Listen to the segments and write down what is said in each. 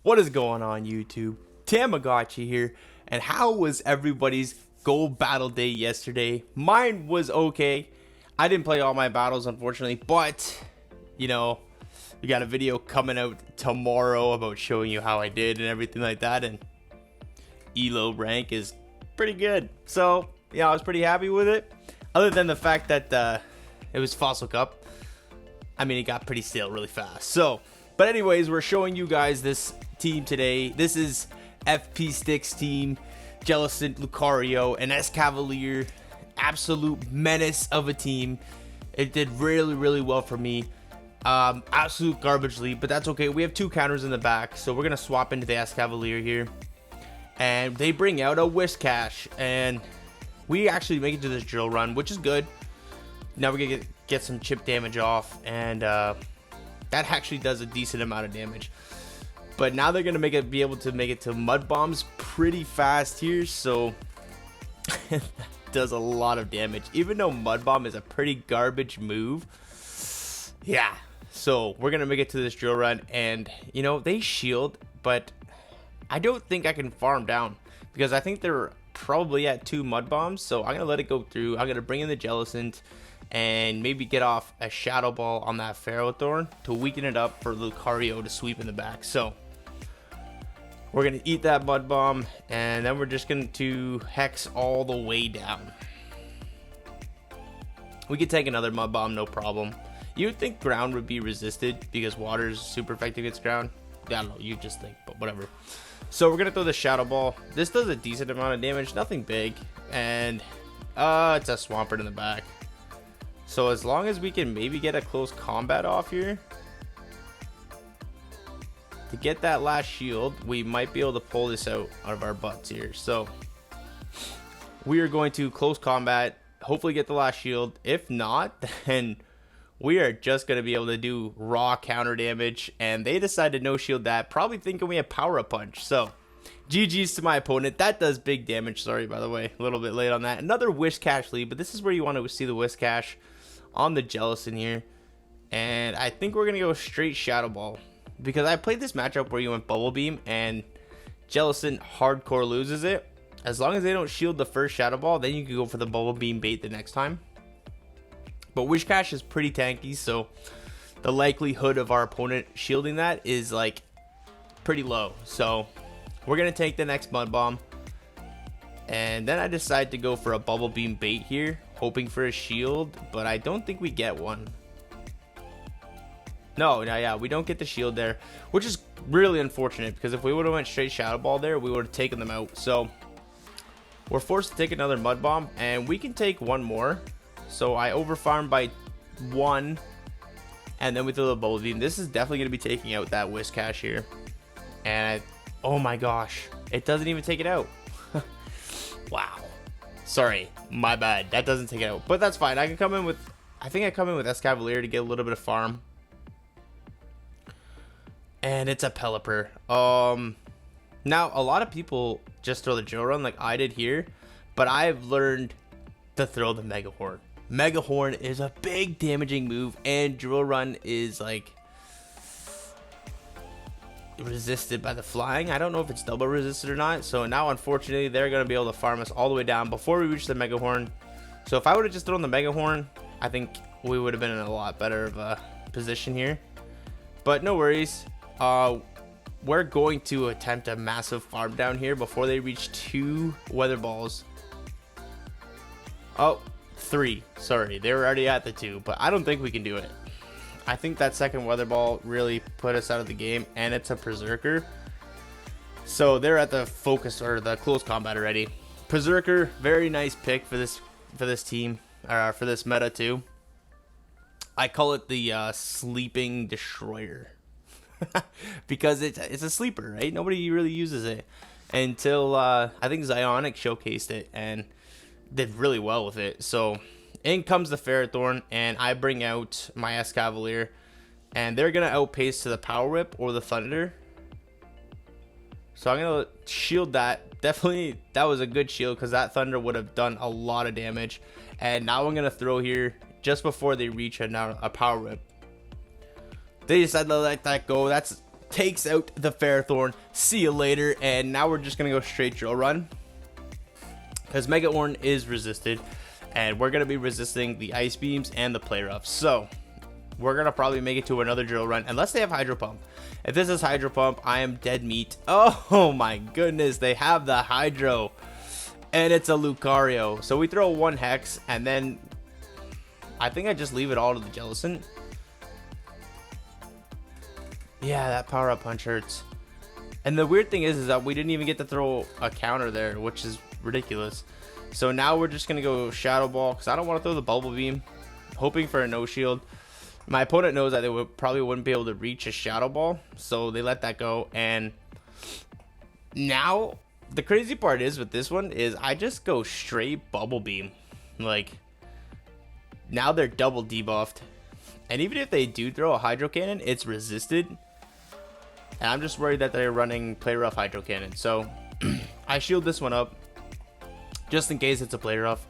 What is going on, YouTube? Thammagotcha here, and how was everybody's gold battle day yesterday? Mine was okay. I didn't play all my battles, unfortunately, but you know, we got a video coming out tomorrow about showing you how I did and everything like that, and elo rank is pretty good. So yeah, I was pretty happy with it, other than the fact that it was Fossil Cup. I mean, it got pretty stale really fast. So but anyways, we're showing you guys this team today. This is FP Sticks team, Jellicent, Lucario, and Escavlier. Absolute menace of a team. It did really well for me. Absolute garbage lead, but that's okay. We have two counters in the back, so we're gonna swap into the Escavlier here. And they bring out a Whiscash, and we actually make it to this drill run, which is good. Now we're gonna get some chip damage off, and that actually does a decent amount of damage. But now they're gonna be able to make it to mud bombs pretty fast here, so that does a lot of damage. Even though mud bomb is a pretty garbage move, yeah. So we're gonna make it to this drill run, and you know, they shield, but I don't think I can farm down because I think they're probably at 2 mud bombs. So I'm gonna let it go through. I'm gonna bring in the Jellicent and maybe get off a Shadow Ball on that Ferrothorn to weaken it up for Lucario to sweep in the back. So we're gonna eat that mud bomb, and then we're just going to hex all the way down. We could take another mud bomb, no problem. You would think ground would be resisted because water is super effective against ground. I don't know, you just think, but whatever. So we're gonna throw the Shadow Ball. This does a decent amount of damage, nothing big, and it's a Swampert in the back. So as long as we can maybe get a close combat off here to get that last shield, we might be able to pull this out of our butts here. So we are going to close combat, hopefully get the last shield. If not, then we are just going to be able to do raw counter damage, and they decided to no shield that, probably thinking we have power up punch. So GG's to my opponent. That does big damage. Sorry, by the way, a little bit late on that. Another Whiscash lead, but this is where you want to see the Whiscash on the Jellicent here, and I think we're gonna go straight Shadow Ball because I played this matchup where you went Bubble Beam and Jellicent hardcore loses it. As long as they don't shield the first Shadow Ball, then you can go for the Bubble Beam bait the next time. But Whiscash is pretty tanky, so the likelihood of our opponent shielding that is like pretty low. So we're gonna take the next Mud Bomb, and then I decide to go for a Bubble Beam bait here, hoping for a shield, but I don't think we get one. No, yeah, we don't get the shield there, which is really unfortunate because if we would have went straight Shadow Ball there, we would have taken them out. So we're forced to take another Mud Bomb, and we can take one more. So I overfarmed by 1, and then we throw the Bubble Beam. This is definitely going to be taking out that Whiscash here. And oh my gosh, it doesn't even take it out. Wow. Sorry, my bad. That doesn't take it out, but that's fine. I can come in with, I think I come in with Escavlier to get a little bit of farm. And it's a Pelipper. Now a lot of people just throw the drill run like I did here, but I've learned to throw the Mega Horn. Mega Horn is a big damaging move, and drill run is like resisted by the flying. I don't know if it's double resisted or not. So now unfortunately they're going to be able to farm us all the way down before we reach the Mega Horn. So if I would have just thrown the Mega Horn, I think we would have been in a lot better of a position here, but no worries. We're going to attempt a massive farm down here before they reach 2 weather balls. Oh, 3, sorry, they were already at the 2, but I don't think we can do it. I think that second weather ball really put us out of the game, and it's a Berserker. So they're at the focus or the close combat already. Berserker, very nice pick for this team, or for this meta too. I call it the sleeping destroyer because it's a sleeper, right? Nobody really uses it until I think Zionic showcased it and did really well with it. So in comes the Ferrothorn, and I bring out my Escavlier, and they're gonna outpace to the Power Whip or the Thunder. So I'm gonna shield that. Definitely, that was a good shield because that Thunder would have done a lot of damage. And now I'm gonna throw here just before they reach a Power Whip. They decided to let that go. That's takes out the Ferrothorn. See you later. And now we're just going to go straight drill run, because Mega Orn is resisted, and we're going to be resisting the Ice Beams and the Play Rough. So we're going to probably make it to another drill run, unless they have Hydro Pump. If this is Hydro Pump, I am dead meat. Oh my goodness, they have the Hydro, and it's a Lucario. So we throw one Hex, and then I think I just leave it all to the Jellicent. Yeah, that Power Up Punch hurts. And the weird thing is that we didn't even get to throw a counter there, which is ridiculous. So now we're just going to go Shadow Ball, because I don't want to throw the Bubble Beam, hoping for a no shield. My opponent knows that they probably wouldn't be able to reach a Shadow Ball, so they let that go. And now the crazy part is with this one is I just go straight Bubble Beam. Like, now they're double debuffed, and even if they do throw a Hydro Cannon, it's resisted. And I'm just worried that they're running Play Rough Hydro Cannon, so I shield this one up just in case it's a Play Rough.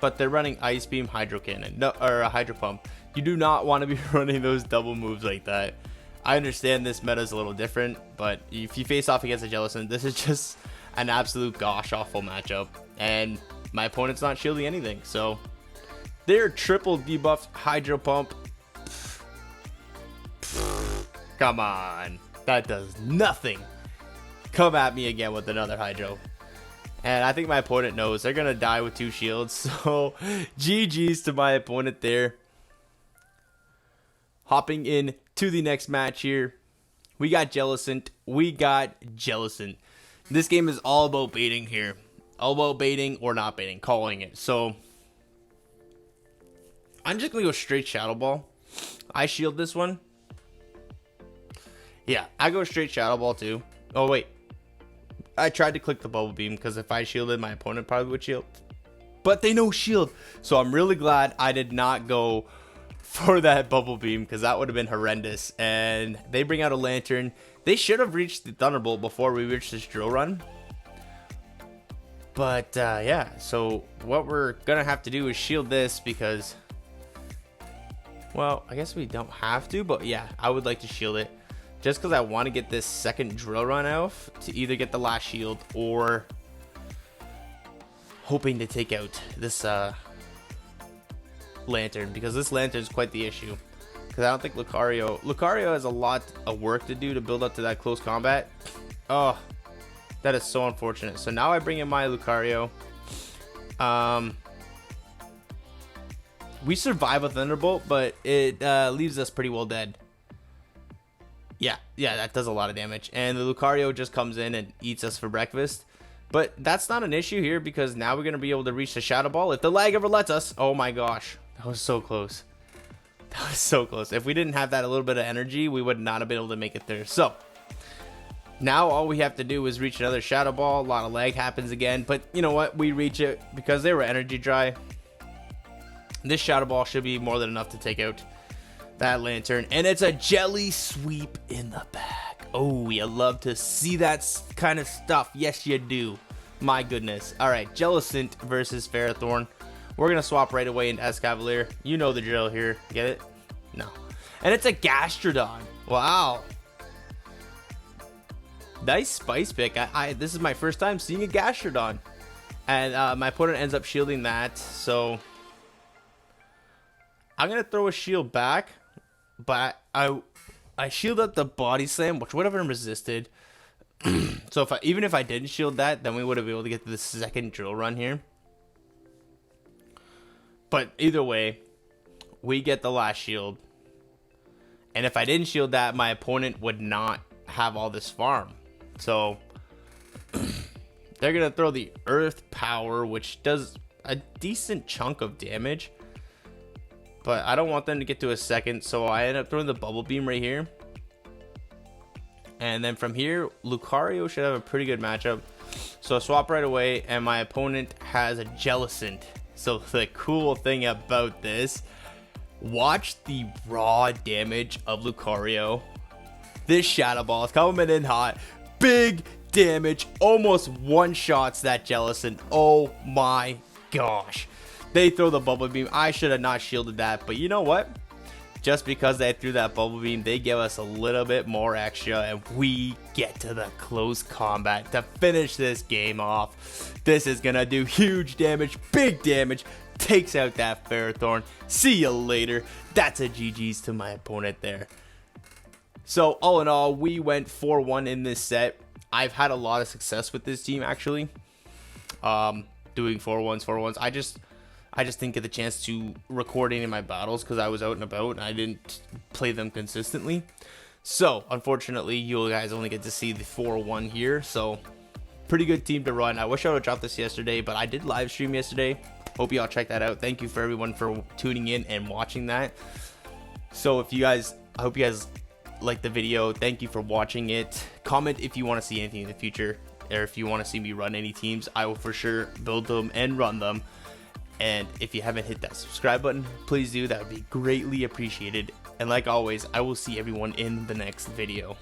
But they're running Ice Beam, Hydro Cannon, no, or a Hydro Pump. You do not want to be running those double moves like that. I understand this meta is a little different, but if you face off against a Jellicent, this is just an absolute gosh awful matchup. And my opponent's not shielding anything, so they're triple debuffed Hydro Pump. Come on, that does nothing. Come at me again with another Hydro. And I think my opponent knows they're gonna die with 2 shields, so GG's to my opponent there. Hopping in to the next match here, we got Jellicent. This game is all about baiting here. All about baiting or not baiting, calling it. So I'm just going to go straight Shadow Ball. I shield this one. Yeah, I go straight Shadow Ball too. Oh, wait. I tried to click the Bubble Beam because if I shielded, my opponent probably would shield. But they no shield. So I'm really glad I did not go for that Bubble Beam, because that would have been horrendous. And they bring out a Lantern. They should have reached the Thunderbolt before we reached this drill run. But yeah, so what we're gonna have to do is shield this, because, well, I guess we don't have to, but yeah, I would like to shield it just because I want to get this second drill run off to either get the last shield or hoping to take out this Lantern, because this Lantern is quite the issue. Because I don't think Lucario has a lot of work to do to build up to that close combat. Oh, that is so unfortunate. So now I bring in my Lucario. We survive a Thunderbolt, but it leaves us pretty well dead. Yeah, that does a lot of damage. And the Lucario just comes in and eats us for breakfast. But that's not an issue here, because now we're going to be able to reach the Shadow Ball if the lag ever lets us. Oh my gosh. That was so close. That was so close. If we didn't have that a little bit of energy, we would not have been able to make it there. So now all we have to do is reach another Shadow Ball. A lot of lag happens again. But you know what? We reach it because they were energy dry. This Shadow Ball should be more than enough to take out that Lantern. And it's a Jelly Sweep in the back. Oh, you love to see that kind of stuff. Yes, you do. My goodness. All right, Jellicent versus Ferrothorn. We're going to swap right away into Escavlier. You know the drill here. Get it? No. And it's a Gastrodon. Wow. Nice spice pick. This is my first time seeing a Gastrodon. And my opponent ends up shielding that. So I'm going to throw a shield back. But I shield up the Body Slam, which would have been resisted. So even if I didn't shield that, then we would have been able to get to the second drill run here. But either way, we get the last shield. And if I didn't shield that, my opponent would not have all this farm. So they're going to throw the Earth Power, which does a decent chunk of damage. But I don't want them to get to a second, so I end up throwing the Bubble Beam right here. And then from here, Lucario should have a pretty good matchup. So I swap right away, and my opponent has a Jellicent. So the cool thing about this, watch the raw damage of Lucario. This Shadow Ball is coming in hot. Big damage, almost one-shots that Jellicent. Oh my gosh. They throw the Bubble Beam. I should have not shielded that, but you know what? just because they threw that bubble beam, they give us a little bit more extra, and we get to the close combat to finish this game off. This is gonna do huge damage, big damage, takes out that Ferrothorn. See you later. That's a GG's to my opponent there. So all in all, we went 4-1 in this set. I've had a lot of success with this team actually, doing 4-1s. I just didn't get the chance to record any of my battles because I was out and about and I didn't play them consistently. So unfortunately, you guys only get to see the 4-1 here. So pretty good team to run. I wish I would have dropped this yesterday, but I did live stream yesterday. Hope you all check that out. Thank you for everyone for tuning in and watching that. So if you guys, I hope you guys liked the video. Thank you for watching it. Comment if you want to see anything in the future, or if you want to see me run any teams. I will for sure build them and run them. And if you haven't hit that subscribe button, please do. That would be greatly appreciated. And like always, I will see everyone in the next video.